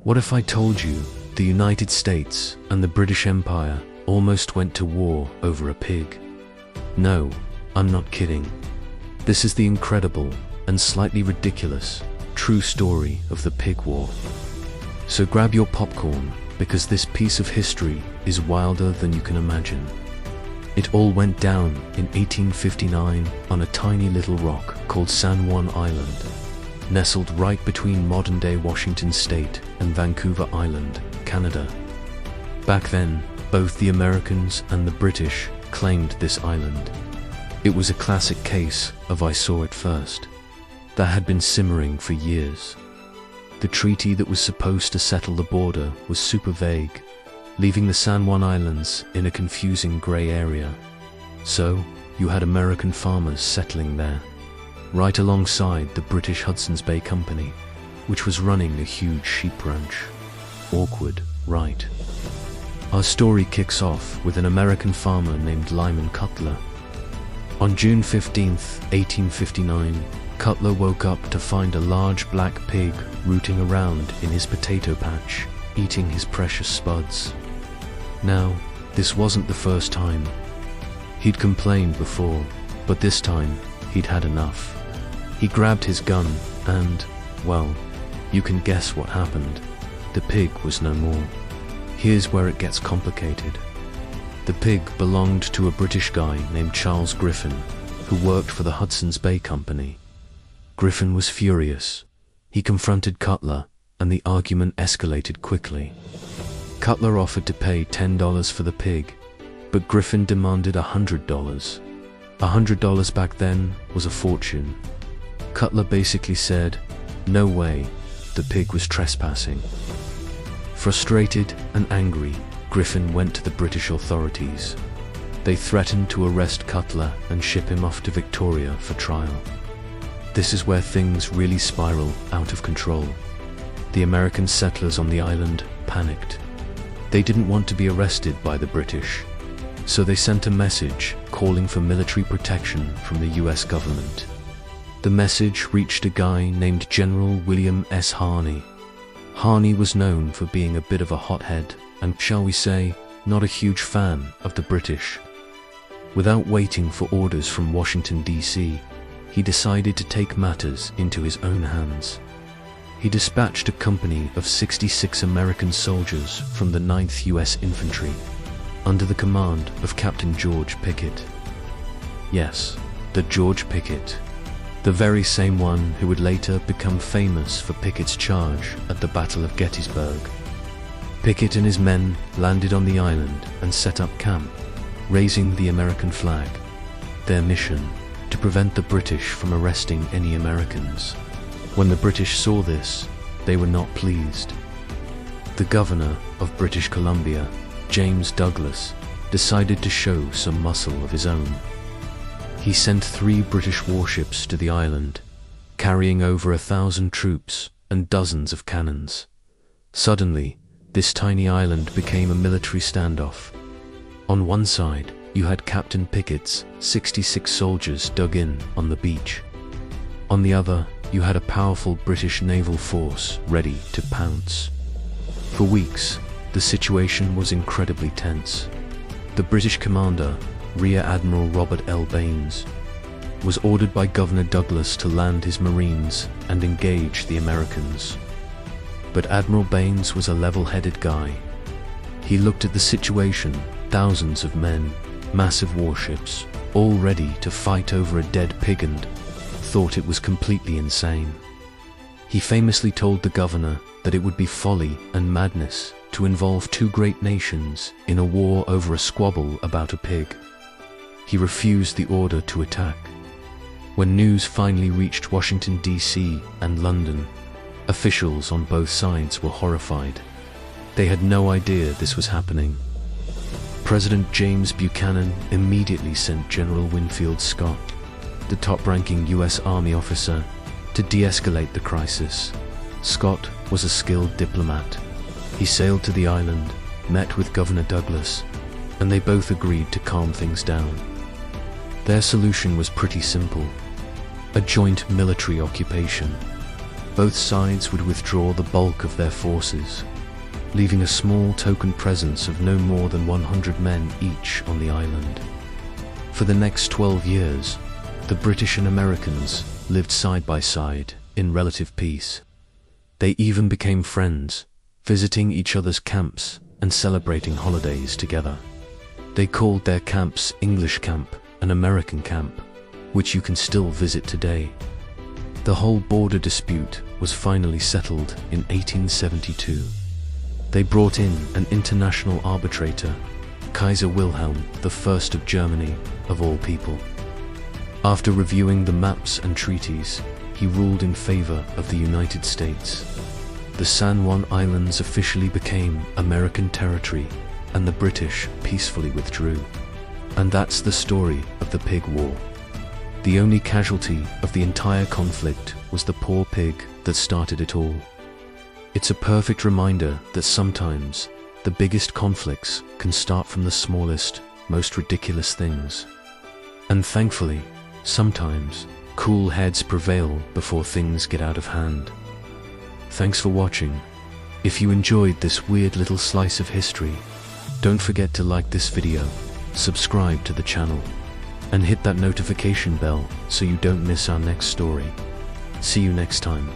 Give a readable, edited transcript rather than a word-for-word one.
What if I told you the United States and the British Empire almost went to war over a pig? No, I'm not kidding. This is the incredible and slightly ridiculous true story of the pig war. So grab your popcorn, because this piece of history is wilder than you can imagine. It all went down in 1859 on a tiny little rock called San Juan Island, nestled right between modern-day Washington State and Vancouver Island, Canada. Back then, both the Americans and the British claimed this island. It was a classic case of I saw it first, that had been simmering for years. The treaty that was supposed to settle the border was super vague, leaving the San Juan Islands in a confusing grey area. So, you had American farmers settling there, right alongside the British Hudson's Bay Company, which was running a huge sheep ranch. Awkward, right? Our story kicks off with an American farmer named Lyman Cutler. On June 15th, 1859, Cutler woke up to find a large black pig rooting around in his potato patch, eating his precious spuds. Now, this wasn't the first time. He'd complained before, but this time he'd had enough. He grabbed his gun and, well, you can guess what happened. The pig was no more. Here's where it gets complicated. The pig belonged to a British guy named Charles Griffin, who worked for the Hudson's Bay Company. Griffin was furious. He confronted Cutler, and the argument escalated quickly. Cutler offered to pay $10 for the pig, but Griffin demanded $100. $100 back then was a fortune. Cutler basically said, no way, the pig was trespassing. Frustrated and angry, Griffin went to the British authorities. They threatened to arrest Cutler and ship him off to Victoria for trial. This is where things really spiral out of control. The American settlers on the island panicked. They didn't want to be arrested by the British, so they sent a message calling for military protection from the US government. The message reached a guy named General William S. Harney. Harney was known for being a bit of a hothead and, shall we say, not a huge fan of the British. Without waiting for orders from Washington, D.C., he decided to take matters into his own hands. He dispatched a company of 66 American soldiers from the 9th U.S. Infantry, under the command of Captain George Pickett. Yes, the George Pickett, the very same one who would later become famous for Pickett's charge at the Battle of Gettysburg. Pickett and his men landed on the island and set up camp, raising the American flag. Their mission: to prevent the British from arresting any Americans. When the British saw this, they were not pleased. The governor of British Columbia, James Douglas, decided to show some muscle of his own. He sent 3 British warships to the island, carrying over 1,000 troops and dozens of cannons. Suddenly, this tiny island became a military standoff. On one side, you had Captain Pickett's 66 soldiers dug in on the beach. On the other, you had a powerful British naval force ready to pounce. For weeks, the situation was incredibly tense. The British commander, Rear Admiral Robert L. Baines, was ordered by Governor Douglas to land his Marines and engage the Americans. But Admiral Baines was a level-headed guy. He looked at the situation, thousands of men, massive warships, all ready to fight over a dead pig, and thought it was completely insane. He famously told the governor that it would be folly and madness to involve 2 great nations in a war over a squabble about a pig. He refused the order to attack. When news finally reached Washington, D.C. and London, officials on both sides were horrified. They had no idea this was happening. President James Buchanan immediately sent General Winfield Scott, the top-ranking U.S. Army officer, to de-escalate the crisis. Scott was a skilled diplomat. He sailed to the island, met with Governor Douglas, and they both agreed to calm things down. Their solution was pretty simple: a joint military occupation. both sides would withdraw the bulk of their forces, leaving a small token presence of no more than 100 men each on the island. For the next 12 years, the British and Americans lived side by side in relative peace. They even became friends, visiting each other's camps and celebrating holidays together. They called their camps English Camp and American Camp, which you can still visit today. The whole border dispute was finally settled in 1872. They brought in an international arbitrator, Kaiser Wilhelm I of Germany, of all people. After reviewing the maps and treaties, he ruled in favor of the United States. The San Juan Islands officially became American territory, and the British peacefully withdrew. And that's the story of the Pig War. The only casualty of the entire conflict was the poor pig that started it all. It's a perfect reminder that sometimes the biggest conflicts can start from the smallest, most ridiculous things. And thankfully, sometimes cool heads prevail before things get out of hand. Thanks for watching. If you enjoyed this weird little slice of history, don't forget to like this video, subscribe to the channel, and hit that notification bell so you don't miss our next story. See you next time.